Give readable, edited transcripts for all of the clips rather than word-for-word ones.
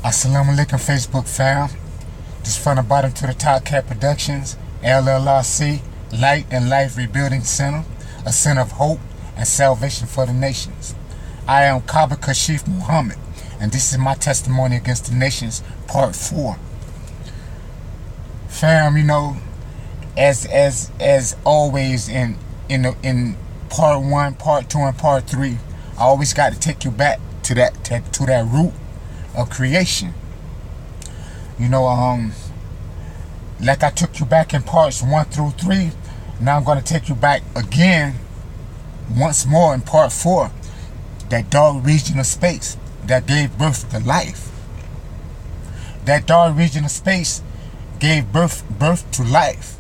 Assalamu alaikum Facebook fam. This from the bottom to the top, Cat Productions, LLRC, Light and Life Rebuilding Center, a center of hope and salvation for the nations. I am Kaba Kashif Muhammad, and this is my testimony against the nations, part 4. Fam, you know, as always in part 1, part 2, and part 3, I always got to take you back to that root of creation. You know, like I took you back in parts 1 through 3, now I'm going to take you back again once more in part 4, that dark region of space that gave birth to life. That dark region of space gave birth to life.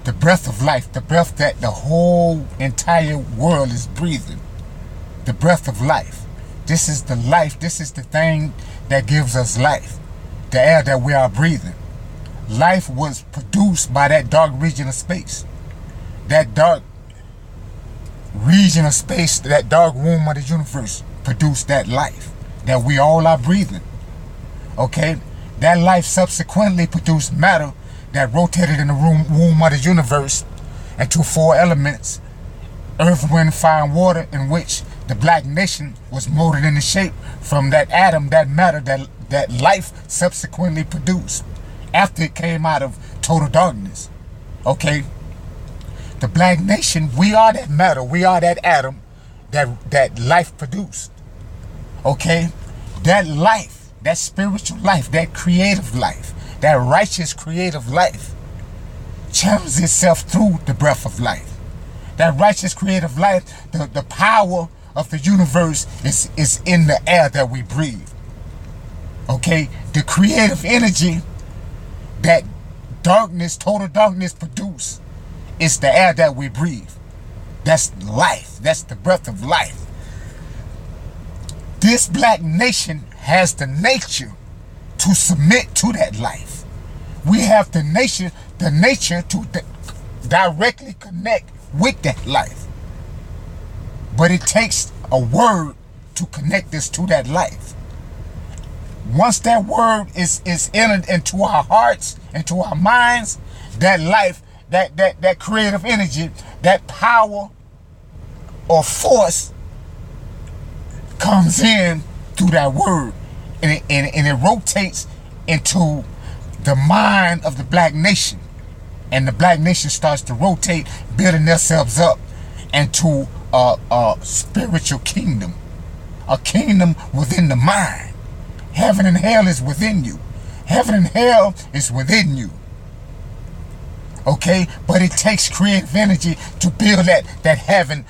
The breath of life, the breath that the whole entire world is breathing. The breath of life. This is the life, this is the thing that gives us life. The air that we are breathing. Life was produced by that dark region of space. That dark region of space, that dark womb of the universe produced that life that we all are breathing. Okay? That life subsequently produced matter that rotated in the womb of the universe into 4 elements: earth, wind, fire, and water, in which the black nation was molded into shape from that atom, that matter that life subsequently produced after it came out of total darkness. Okay? The black nation, we are that matter, we are that atom that life produced. Okay? That life, that spiritual life, that creative life, that righteous creative life channels itself through the breath of life. That righteous creative life, the power of the universe is in the air that we breathe. Okay? The creative energy that darkness, total darkness produce is the air that we breathe. That's life. That's the breath of life. This black nation has the nature to submit to that life. We have the nature to directly connect with that life. But it takes a word to connect us to that life. Once that word is entered into our hearts, into our minds, that life, that creative energy, that power or force comes in through that word, and it rotates into the mind of the black nation, and the black nation starts to rotate, building themselves up into a spiritual kingdom, a kingdom within the mind. Heaven and hell is within you. Heaven and hell is within you. Okay? But it takes creative energy to build that heaven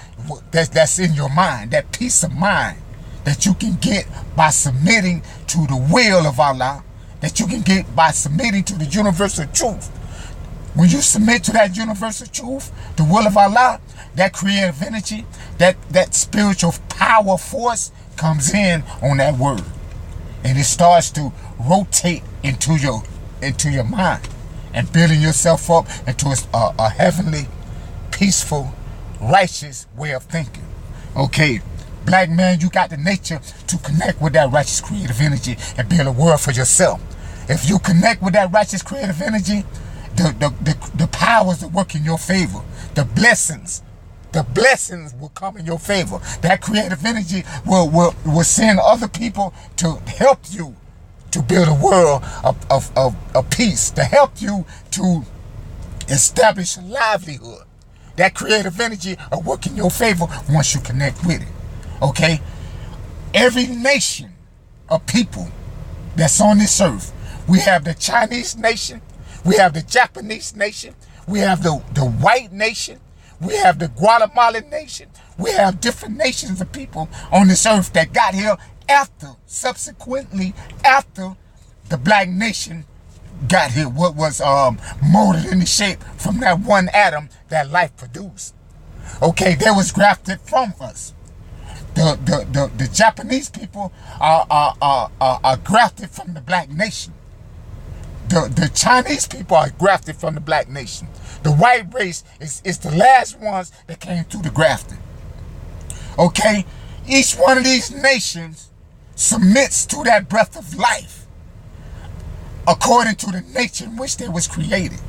that's in your mind, that peace of mind that you can get by submitting to the will of Allah, that you can get by submitting to the universal truth. When you submit to that universal truth, the will of Allah, that creative energy, that spiritual power force comes in on that word. And it starts to rotate into your mind and building yourself up into a heavenly, peaceful, righteous way of thinking. Okay, black man, you got the nature to connect with that righteous creative energy and build a world for yourself. If you connect with that righteous creative energy, the powers that work in your favor, the blessings will come in your favor. That creative energy will send other people to help you to build a world of peace, to help you to establish a livelihood. That creative energy will work in your favor once you connect with it. Okay? Every nation of people that's on this earth, we have the Chinese nation, we have the Japanese nation, we have the white nation, we have the Guatemalan nation. We have different nations of people on this earth that got here subsequently after the black nation got here. What was molded into shape from that one atom that life produced. Okay, they was grafted from us. The Japanese people are grafted from the black nation. The Chinese people are grafted from the black nation. The white race is the last ones that came through the grafting. Okay? Each one of these nations submits to that breath of life according to the nature in which they was created.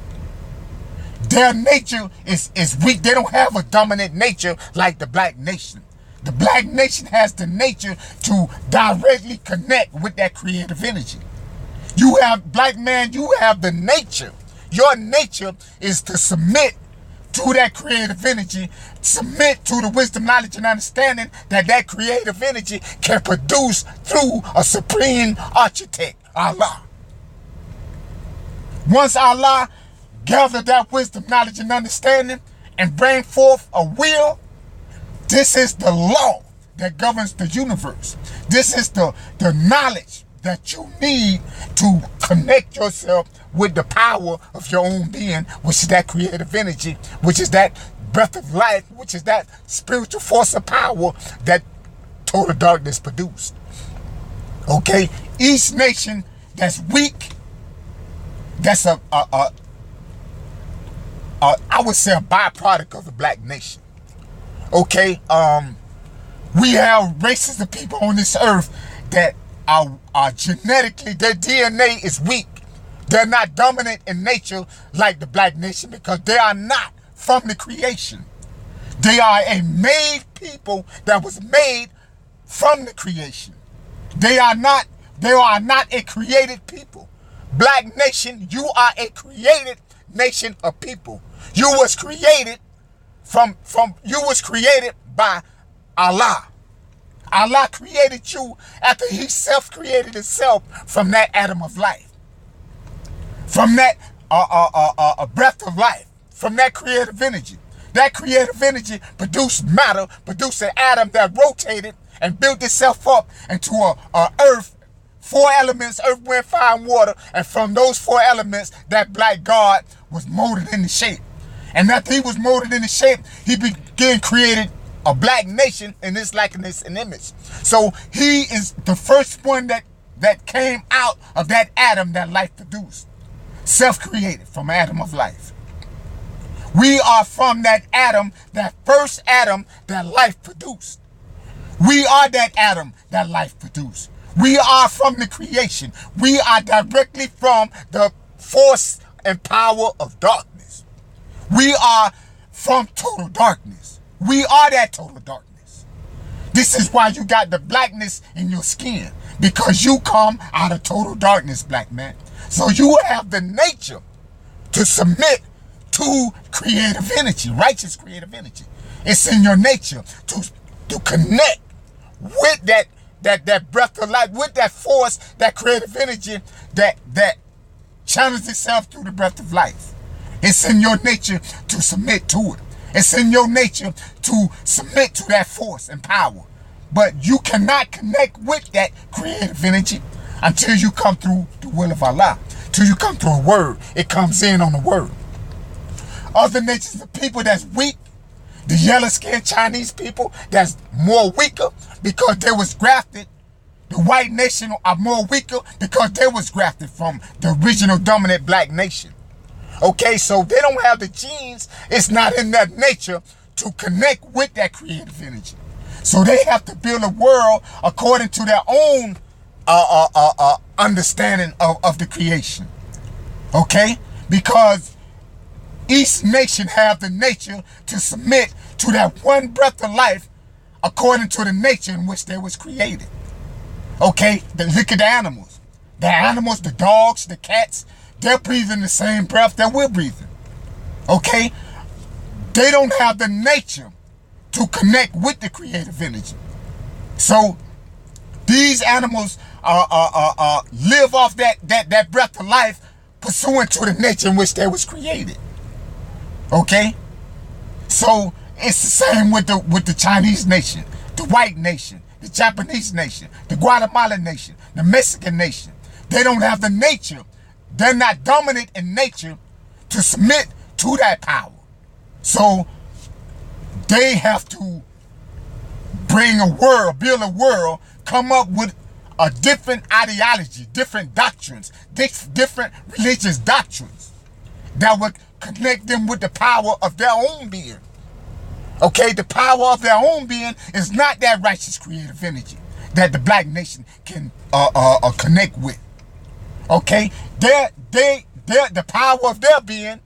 Their nature is weak. They don't have a dominant nature like the black nation. The black nation has the nature to directly connect with that creative energy. You have, black man, you have the nature. Your nature is to submit to that creative energy, submit to the wisdom, knowledge, and understanding that that creative energy can produce through a supreme architect, Allah. Once Allah gathered that wisdom, knowledge, and understanding and bring forth a will, this is the law that governs the universe. This is the knowledge that you need to connect yourself with the power of your own being, which is that creative energy, which is that breath of life, which is that spiritual force of power that total darkness produced. Okay? Each nation that's weak, that's I would say a byproduct of the black nation. Okay? We have races of people on this earth that are genetically, their DNA is weak. They're not dominant in nature like the black nation because they are not from the creation. They are a made people that was made from the creation. They are not a created people. Black nation, you are a created nation of people. You was created by Allah. Allah created you after he self-created himself from that atom of life. From that breath of life. From that creative energy. That creative energy produced matter, produced an atom that rotated and built itself up into a earth, 4 elements, earth, wind, fire, and water. And from those 4 elements, that black God was molded into shape. And after he was molded into shape, he began creating a black nation in his likeness and image. So he is the first one that came out of that atom that life produced. Self-created from atom of life. We are from that atom, that first atom that life produced. We are that atom that life produced. We are from the creation. We are directly from the force and power of darkness. We are from total darkness. We are that total darkness. This is why you got the blackness in your skin, because you come out of total darkness, black man. So you have the nature to submit to creative energy, righteous creative energy. It's in your nature to connect with that breath of life, with that force, that creative energy that channels itself through the breath of life. It's in your nature to submit to it. It's in your nature to submit to that force and power. But you cannot connect with that creative energy until you come through the will of Allah. Till you come through a word. It comes in on the word. Other nations of people that's weak, the yellow-skinned Chinese people that's more weaker because they was grafted. The white nation are more weaker because they was grafted from the original dominant black nation. Okay, so they don't have the genes. It's not in their nature to connect with that creative energy. So they have to build a world according to their own understanding of the creation. Okay? Because each nation have the nature to submit to that one breath of life according to the nature in which they was created. Okay? Look at the animals. The animals, the dogs, the cats, they're breathing the same breath that we're breathing. Okay? They don't have the nature to connect with the creative energy. So these animals live off that breath of life pursuant to the nature in which they was created. Okay? So it's the same with the Chinese nation, the white nation, the Japanese nation, the Guatemalan nation, the Mexican nation. They don't have the nature. They're not dominant in nature to submit to that power. So they have to bring a world, build a world, come up with a different ideology, different doctrines, different religious doctrines that would connect them with the power of their own being. Okay, the power of their own being is not that righteous creative energy. that the black nation can connect with. Okay, the power of their being,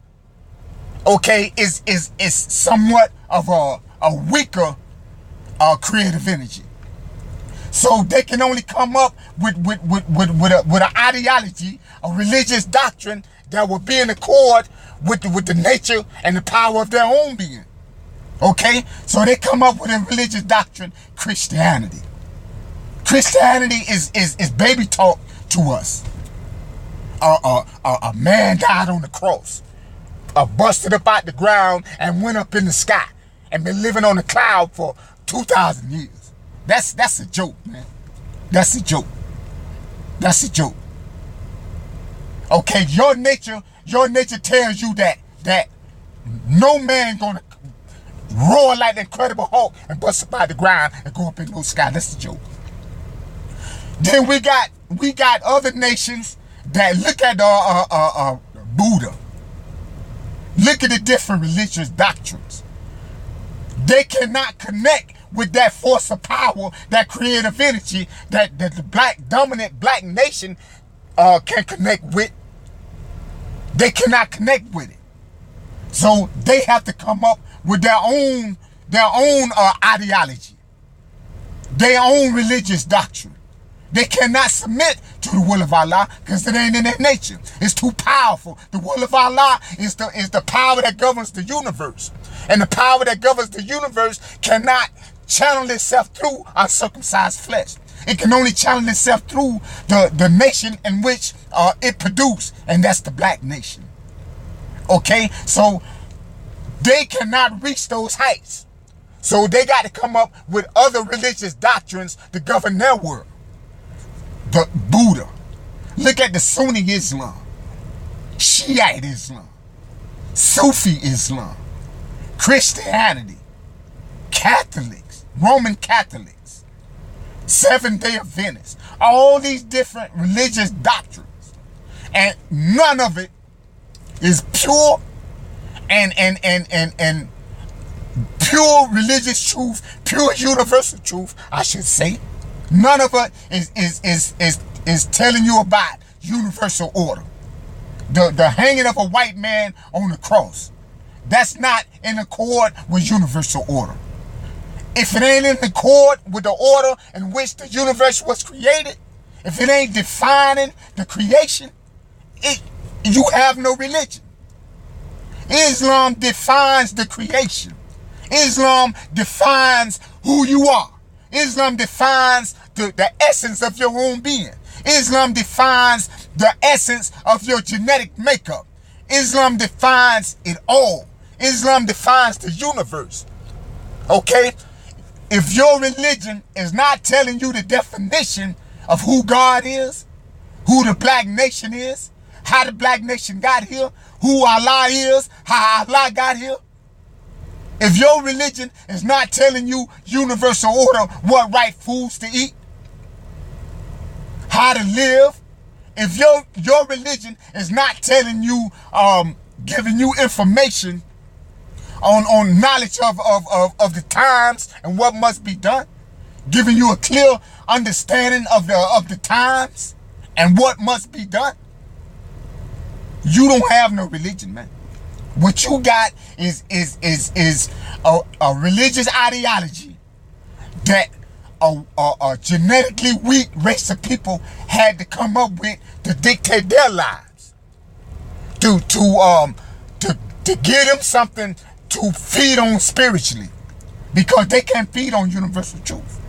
okay, is somewhat of a weaker creative energy. So they can only come up with an ideology, a religious doctrine that will be in accord with the nature and the power of their own being. Okay, so they come up with a religious doctrine, Christianity. Christianity is baby talk to us. A man died on the cross, busted up out the ground and went up in the sky and been living on a cloud for 2,000 years. That's a joke, man. That's a joke. That's a joke. Okay, your nature tells you that no man gonna roar like the Incredible Hulk and bust up out the ground and go up in no sky. That's a joke. Then we got other nations that look at Buddha. Look at the different religious doctrines. They cannot connect with that force of power, that creative energy that the dominant black nation can connect with. They cannot connect with it. So they have to come up with their own ideology, their own religious doctrine. They cannot submit to the will of Allah because it ain't in their nature. It's too powerful. The will of Allah is the power that governs the universe. And the power that governs the universe cannot channel itself through uncircumcised flesh. It can only channel itself through the nation in which it produced, and that's the black nation. Okay, so they cannot reach those heights. So they got to come up with other religious doctrines to govern their world. The Buddha. Look at the Sunni Islam, Shiite Islam, Sufi Islam, Christianity, Catholics, Roman Catholics, Seventh-day Adventists, all these different religious doctrines, and none of it is pure and pure religious truth, pure universal truth, I should say. None of it is telling you about universal order. The hanging of a white man on the cross, that's not in accord with universal order. If it ain't in accord with the order in which the universe was created, if it ain't defining the creation, you have no religion. Islam defines the creation. Islam defines who you are. Islam defines the essence of your own being. Islam defines the essence of your genetic makeup. Islam defines it all. Islam defines the universe. Okay? If your religion is not telling you the definition of who God is, who the black nation is, how the black nation got here, who Allah is, how Allah got here, if your religion is not telling you universal order, what right foods to eat, how to live, if your religion is not telling you, giving you information on knowledge of the times and what must be done, giving you a clear understanding of the times and what must be done, you don't have no religion, man. What you got is a religious ideology that a genetically weak race of people had to come up with to dictate their lives, to give them something to feed on spiritually, because they can't feed on universal truth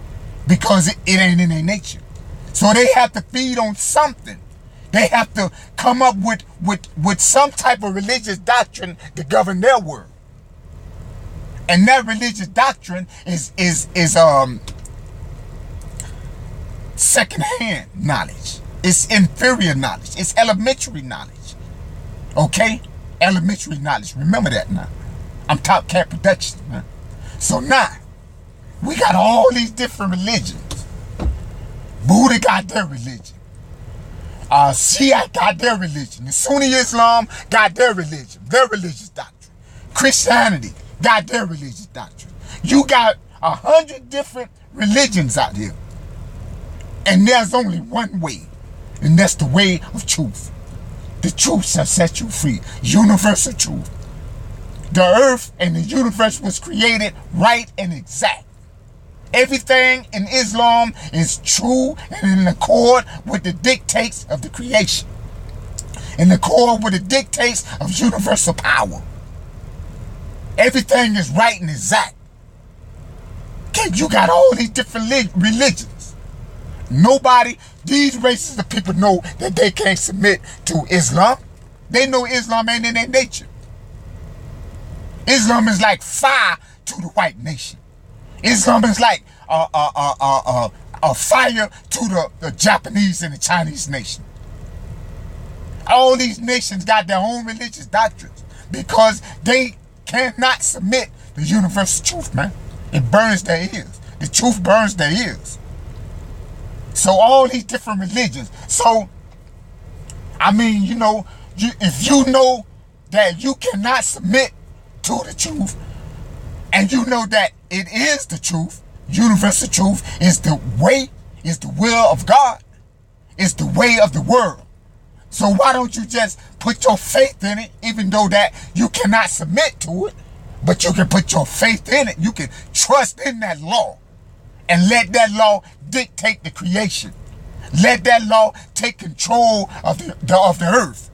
because it ain't in their nature. So they have to feed on something. They have to come up with some type of religious doctrine to govern their world. And that religious doctrine is second-hand knowledge. It's inferior knowledge. It's elementary knowledge. Okay? Elementary knowledge. Remember that now. I'm Top Cat Productions, man. So now, we got all these different religions. Buddha got their religion. Shiite got their religion. The Sunni Islam got their religion, their religious doctrine. Christianity got their religious doctrine. You got 100 different religions out here. And there's only one way, and that's the way of truth. The truth shall set you free. Universal truth. The earth and the universe was created right and exact. Everything in Islam is true and in accord with the dictates of the creation. In accord with the dictates of universal power. Everything is right and exact. Okay, you got all these different religions. Nobody, these races of people know that they can't submit to Islam. They know Islam ain't in their nature. Islam is like fire to the white nation. Islam is like a fire to the Japanese and the Chinese nation. All these nations got their own religious doctrines because they cannot submit the universal truth, man. It burns their ears. The truth burns their ears. So all these different religions. So, I mean, you know, if you know that you cannot submit to the truth, and you know that it is the truth, universal truth is the way, is the will of God, is the way of the world. So why don't you just put your faith in it, even though that you cannot submit to it, but you can put your faith in it. You can trust in that law and let that law dictate the creation. Let that law take control of the earth.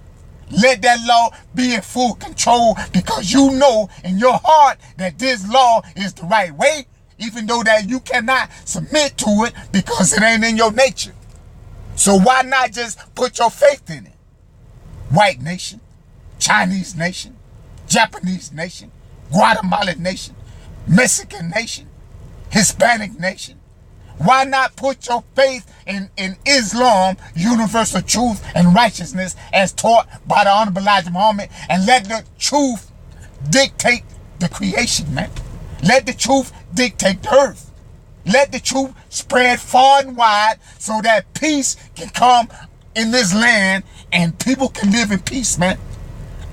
Let that law be in full control because you know in your heart that this law is the right way, even though that you cannot submit to it because it ain't in your nature. So why not just put your faith in it? White nation, Chinese nation, Japanese nation, Guatemalan nation, Mexican nation, Hispanic nation. Why not put your faith in Islam, universal truth and righteousness as taught by the Honorable Elijah Muhammad, and let the truth dictate the creation, man. Let the truth dictate the earth. Let the truth spread far and wide so that peace can come in this land and people can live in peace, man.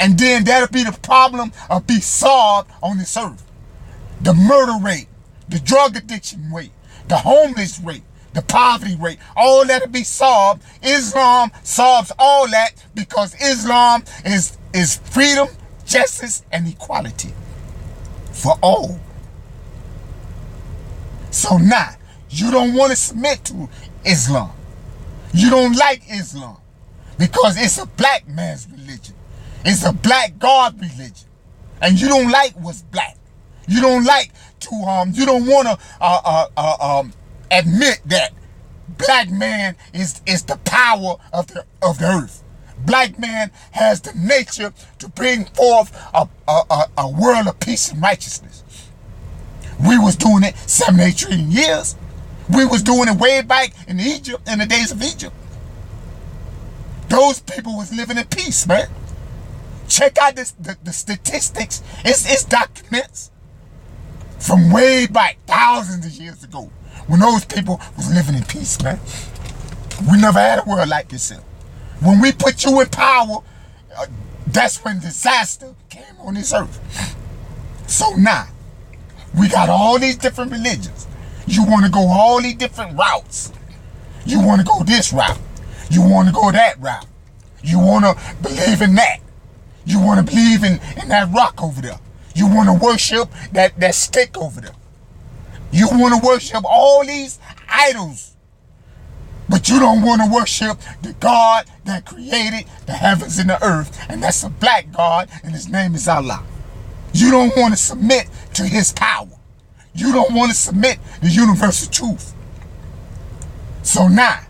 And then that'll be the problem of be solved on this earth. The murder rate, the drug addiction rate, the homeless rate, the poverty rate, all that'll be solved. Islam solves all that because Islam is freedom, justice, and equality for all. So now, you don't want to submit to Islam. You don't like Islam because it's a black man's religion. It's a black God religion. And you don't like what's black. You don't like to, you don't want to admit that black man is the power of the earth. Black man has the nature to bring forth a world of peace and righteousness. We was doing it 7-8 trillion years. We was doing it way back in Egypt, in the days of Egypt. Those people was living in peace, man. Check out the statistics. It's documents from way back, thousands of years ago, when those people was living in peace, man. We never had a world like this. When we put you in power, that's when disaster came on this earth. So now, we got all these different religions. You want to go all these different routes. You want to go this route. You want to go that route. You want to believe in that. You want to believe in that rock over there. You want to worship that stick over there. You want to worship all these idols. But you don't want to worship the God that created the heavens and the earth. And that's a black God, and his name is Allah. You don't want to submit to his power. You don't want to submit to universal truth. So now,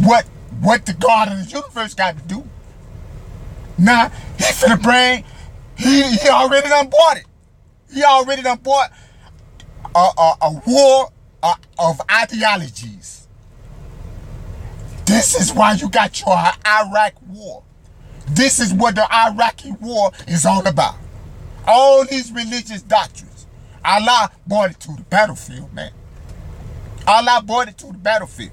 what the God of the universe got to do? Now, he finna bring, he already done bought it. He already done bought a war of ideologies. This is why you got your Iraq war. This is what the Iraqi war is all about. All these religious doctrines. Allah brought it to the battlefield, man. Allah brought it to the battlefield.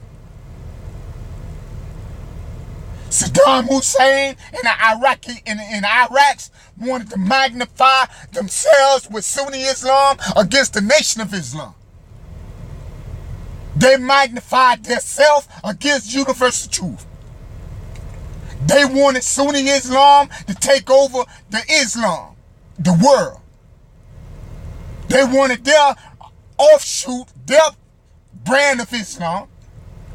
Saddam Hussein and the Iraqs wanted to magnify themselves with Sunni Islam against the Nation of Islam. They magnified themselves against universal truth. They wanted Sunni Islam to take over the world. They wanted their offshoot, their brand of Islam,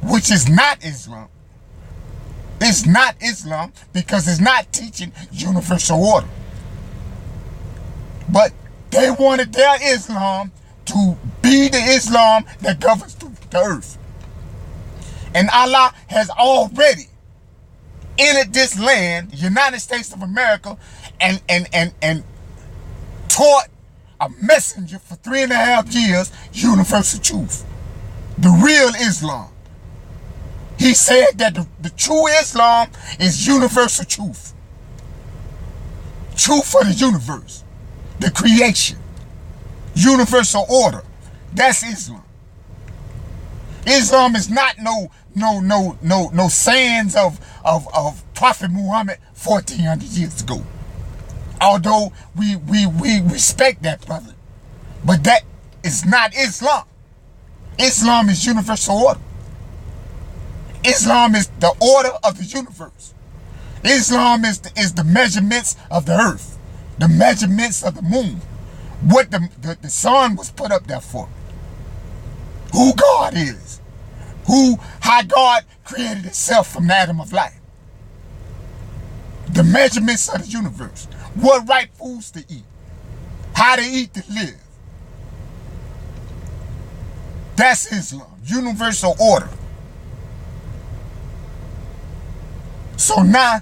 which is not Islam. It's not Islam because it's not teaching universal order. But they wanted their Islam to be the Islam that governs the earth. And Allah has already entered this land, United States of America, and taught a messenger for 3.5 years universal truth. The real Islam. He said that the true Islam is universal truth. Truth for the universe. The creation. Universal order. That's Islam. Islam is not no sayings of Prophet Muhammad 1400 years ago. Although we respect that, brother. But that is not Islam. Islam is universal order. Islam is the order of the universe. Islam is the measurements of the earth. The measurements of the moon. What the sun was put up there for. Who God is. How God created itself from the atom of life. The measurements of the universe. What right foods to eat. How to eat to live. That's Islam. Universal order. So now,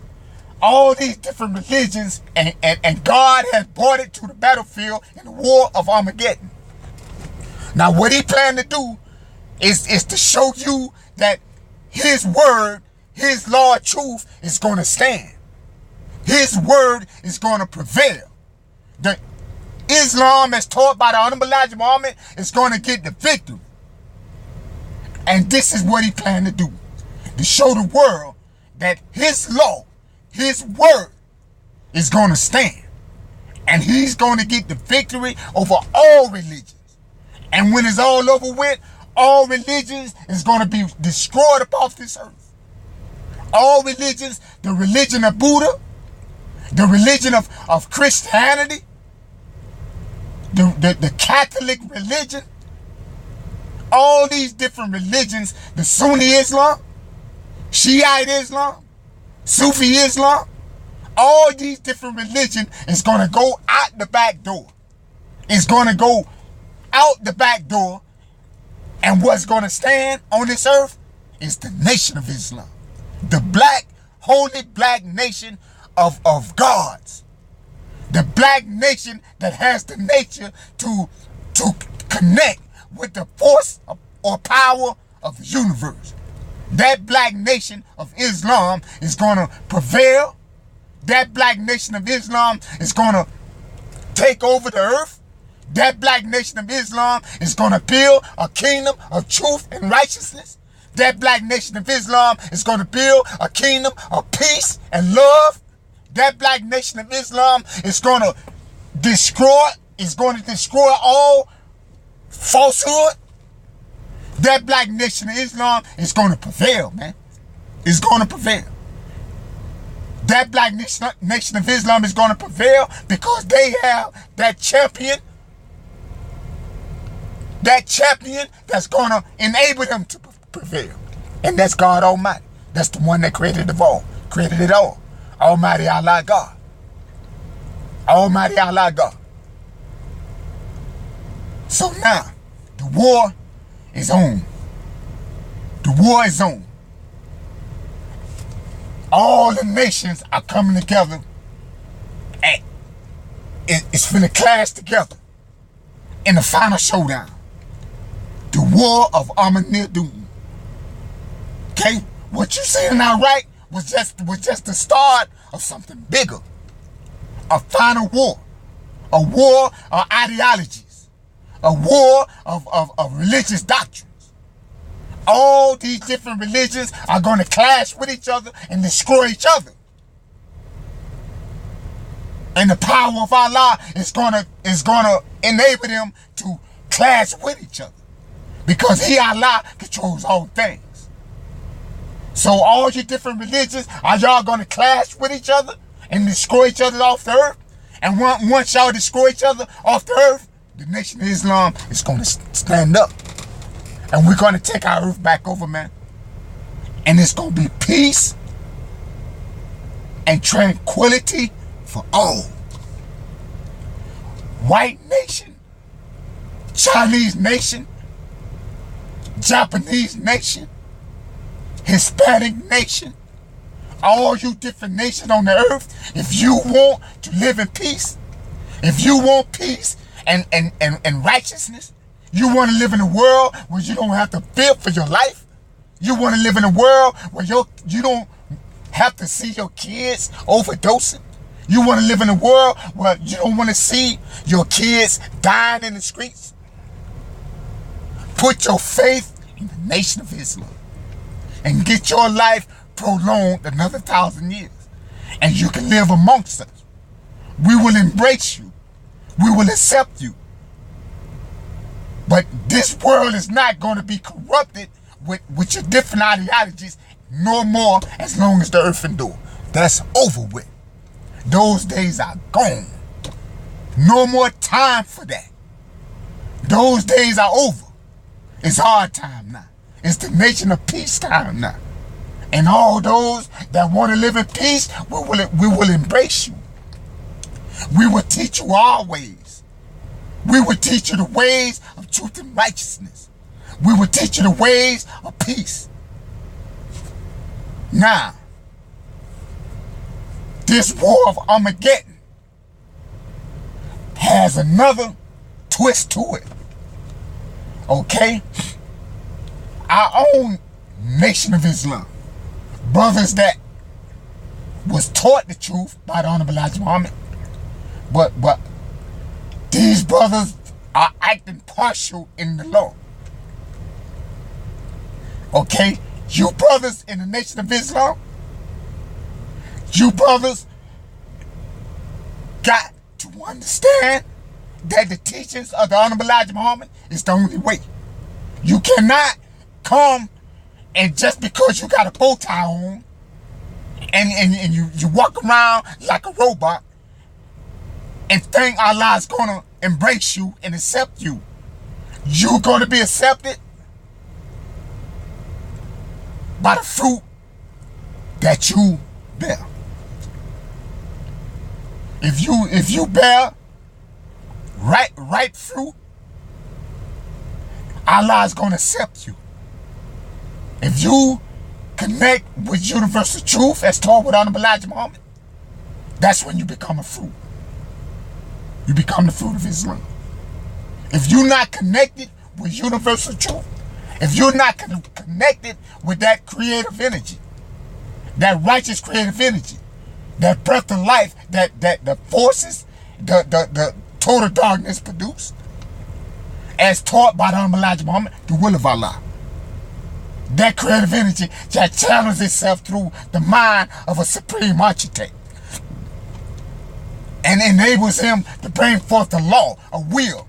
all these different religions, and God has brought it to the battlefield in the war of Armageddon. Now what he planned to do is to show you that his word, his law of truth is going to stand. His word is going to prevail. The Islam as taught by the Honorable Elijah Muhammad is going to get the victory. And this is what he planned to do. To show the world that his law, his word is going to stand. And he's going to get the victory over all religions. And when it's all over with, all religions is going to be destroyed off this earth. All religions, the religion of Buddha, the religion of Christianity, the Catholic religion, all these different religions, the Sunni Islam, Shiite Islam, Sufi Islam, all these different religions is going to go out the back door. It's going to go out the back door. And what's going to stand on this earth is the nation of Islam. The black, holy black nation of gods. The black nation that has the nature to connect with the force or power of the universe. That black nation of Islam is going to prevail. That black nation of Islam is going to take over the earth. That black nation of Islam is going to build a kingdom of truth and righteousness. That black nation of Islam is going to build a kingdom of peace and love. That black nation of Islam is going to destroy all falsehood. That black nation of Islam is going to prevail, man. It's going to prevail. That black nation of Islam is going to prevail because they have that champion that's going to enable them to prevail. And that's God Almighty. That's the one that created it all. Almighty Allah God. Almighty Allah God. So now, the war is on. The war is on. All the nations are coming together and it's finna clash together in the final showdown. The war of Armageddon. Okay? What you saying now, right, was just the start of something bigger. A final war. A war of ideologies. A war of religious doctrines. All these different religions are going to clash with each other and destroy each other. And the power of Allah is going to enable them to clash with each other. Because He, Allah, controls all things. So all your different religions, are y'all going to clash with each other and destroy each other off the earth? And once y'all destroy each other off the earth, the Nation of Islam is going to stand up. And we're going to take our earth back over, man. And it's going to be peace and tranquility for all. White nation, Chinese nation, Japanese nation, Hispanic nation, all you different nations on the earth, if you want to live in peace, if you want peace and righteousness, you want to live in a world where you don't have to fear for your life, you want to live in a world where you don't have to see your kids overdosing, you want to live in a world where you don't want to see your kids dying in the streets, put your faith in the Nation of Islam and get your life prolonged another 1,000 years. And you can live amongst us. We will embrace you. We will accept you. But this world is not going to be corrupted with your different ideologies no more as long as the earth endure. That's over with. Those days are gone. No more time for that. Those days are over. It's our time now. It's the nation of peace time now. And all those that want to live in peace, we will embrace you. We will teach you our ways. We will teach you the ways of truth and righteousness. We will teach you the ways of peace. Now, this war of Armageddon has another twist to it. Okay? Our own Nation of Islam, brothers that was taught the truth by the Honorable Elijah Muhammad, but these brothers are acting partial in the law. Okay? You brothers in the Nation of Islam, you brothers got to understand that the teachings of the Honorable Elijah Muhammad is the only way. You cannot come and just because you got a bow tie on and you walk around like a robot and think Allah is going to embrace you and accept you. You're going to be accepted by the fruit that you bear. If you bear right fruit, Allah is going to accept you. If you connect with universal truth as taught with Honorable Elijah Muhammad, that's when you become a fruit. You become the fruit of Islam. If you're not connected with universal truth, if you're not connected with that creative energy, that righteous creative energy, that breath of life, that the forces, the total darkness produced, as taught by the Honorable Elijah Muhammad, the will of Allah. That creative energy that channels itself through the mind of a supreme architect and enables him to bring forth the law, a will,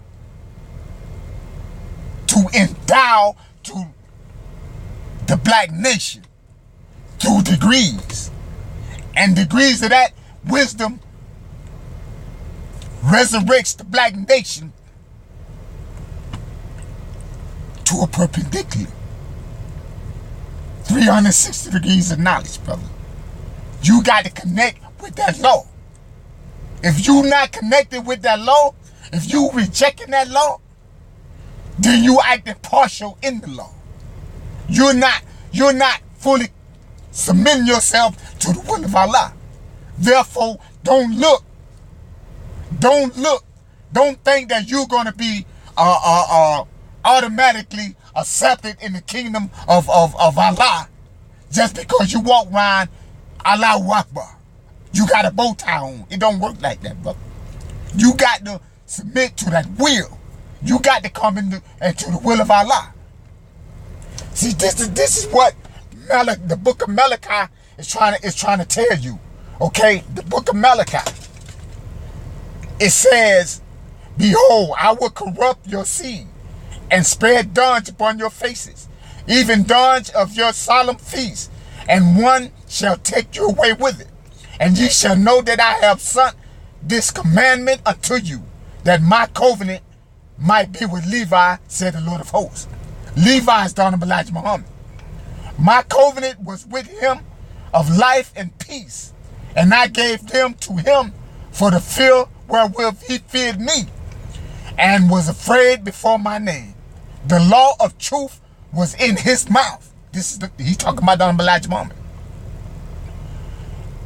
to endow to the black nation through degrees. And degrees of that wisdom resurrects the black nation to a perpendicular 360 degrees of knowledge, brother. You got to connect with that law. If you not connected with that law, if you rejecting that law, then you acting partial in the law. You're not fully submitting yourself to the will of Allah. Therefore, don't think that you're going to be automatically accepted in the kingdom of Allah just because you walk around Allahu Akbar. You got a bow tie on. It don't work like that, brother. You got to submit to that will. You got to come into the will of Allah. See, this is what the book of Malachi is trying to tell you. Okay? The book of Malachi. It says, behold, I will corrupt your seed and spread dung upon your faces, even dung of your solemn feasts, and one shall take you away with it. And ye shall know that I have sent this commandment unto you, that my covenant might be with Levi, said the Lord of hosts. Levi is the Honorable Elijah Muhammad. My covenant was with him of life and peace, and I gave them to him for the fear wherewith he feared me, and was afraid before my name. The law of truth was in his mouth. He's talking about the Honorable Elijah Muhammad.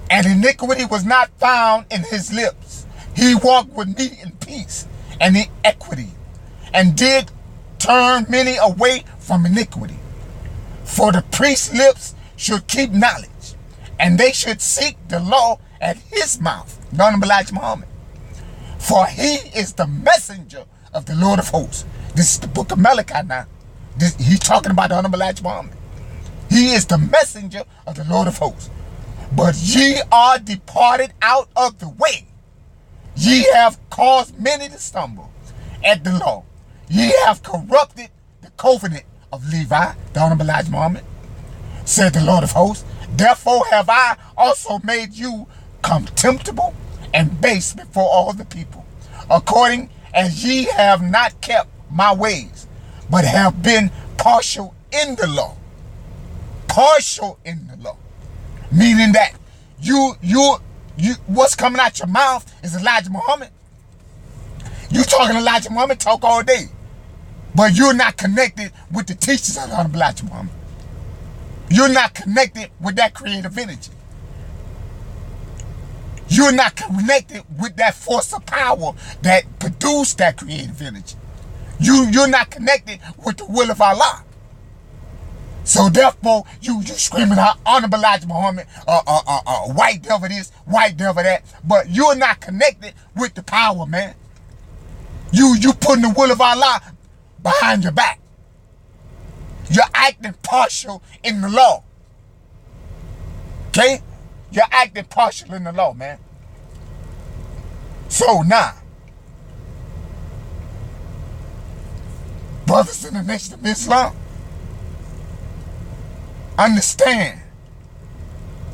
And iniquity was not found in his lips. He walked with me in peace and in equity, and did turn many away from iniquity. For the priest's lips should keep knowledge, and they should seek the law at his mouth, the Honorable Elijah Muhammad. For he is the messenger of the Lord of hosts. This is the book of Malachi now. He's talking about the Honorable Elijah Muhammad. He is the messenger of the Lord of hosts. But ye are departed out of the way. Ye have caused many to stumble at the law. Ye have corrupted the covenant of Levi, the Honorable Elijah Muhammad, said the Lord of hosts. Therefore have I also made you contemptible and base before all the people, according as ye have not kept my ways, but have been partial in the law. Partial in the law. Meaning that you what's coming out your mouth is Elijah Muhammad. You talking Elijah Muhammad, talk all day, but you're not connected with the teachers of the Honorable Elijah Muhammad. You're not connected with that creative energy. You're not connected with that force of power that produced that creative energy. You're not connected with the will of Allah. So therefore, you screaming out Honorable Elijah Muhammad, white devil this, white devil that, but you're not connected with the power, man. You putting the will of Allah behind your back. You're acting partial in the law. Okay? You're acting partial in the law, man. So now, brothers in the nation of Islam, understand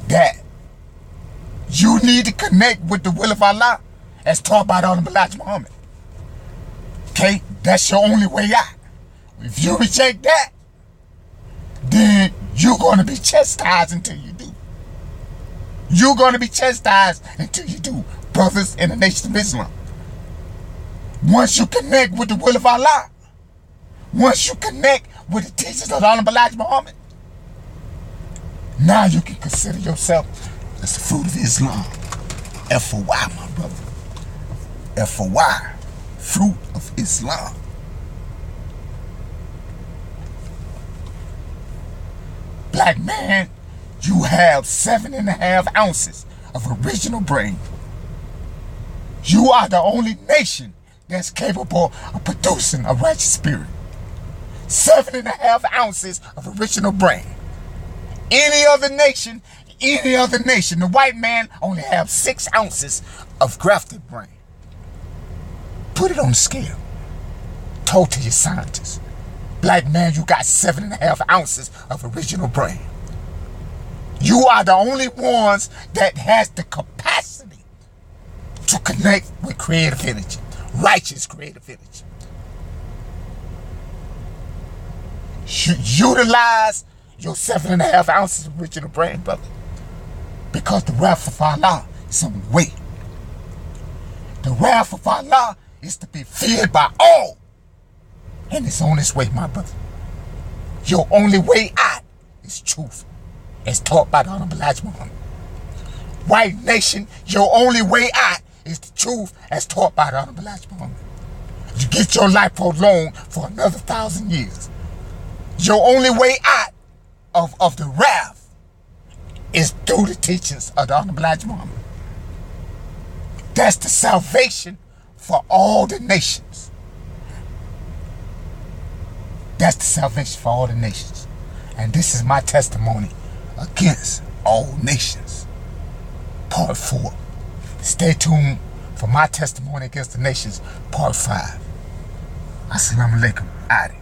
that you need to connect with the will of Allah as taught by the Honorable Elijah Muhammad. Okay? That's your only way out. If you reject that, then you're going to be chastised until you do. You're going to be chastised until you do, brothers in the nation of Islam. Once you connect with the will of Allah, once you connect with the teachings of the Honorable Elijah Muhammad, now you can consider yourself as the fruit of Islam. F-O-Y, my brother. F-O-Y. Fruit of Islam. Black man, you have 7.5 ounces of original brain. You are the only nation that's capable of producing a righteous spirit. 7.5 ounces of original brain. Any other nation, the white man only have 6 ounces of grafted brain. Put it on the scale. Talk to your scientists. Black man, you got 7.5 ounces of original brain. You are the only ones that has the capacity to connect with creative energy, righteous creative energy. Utilize your 7.5 ounces of original brain, brother, because the wrath of Allah is on the way. The wrath of Allah is to be feared by all, and it's on its way, my brother. Your only way out is truth, as taught by the Honorable Elijah Muhammad. White nation, your only way out is the truth, as taught by the Honorable Elijah Muhammad. You get your life prolonged for another 1,000 years. Your only way out of the wrath is through the teachings of the Honorable Elijah Muhammad. That's the salvation for all the nations. That's the salvation for all the nations. And this is my testimony against all nations. Part 4. Stay tuned for my testimony against the nations, part 5. Assalamu alaikum. Adi.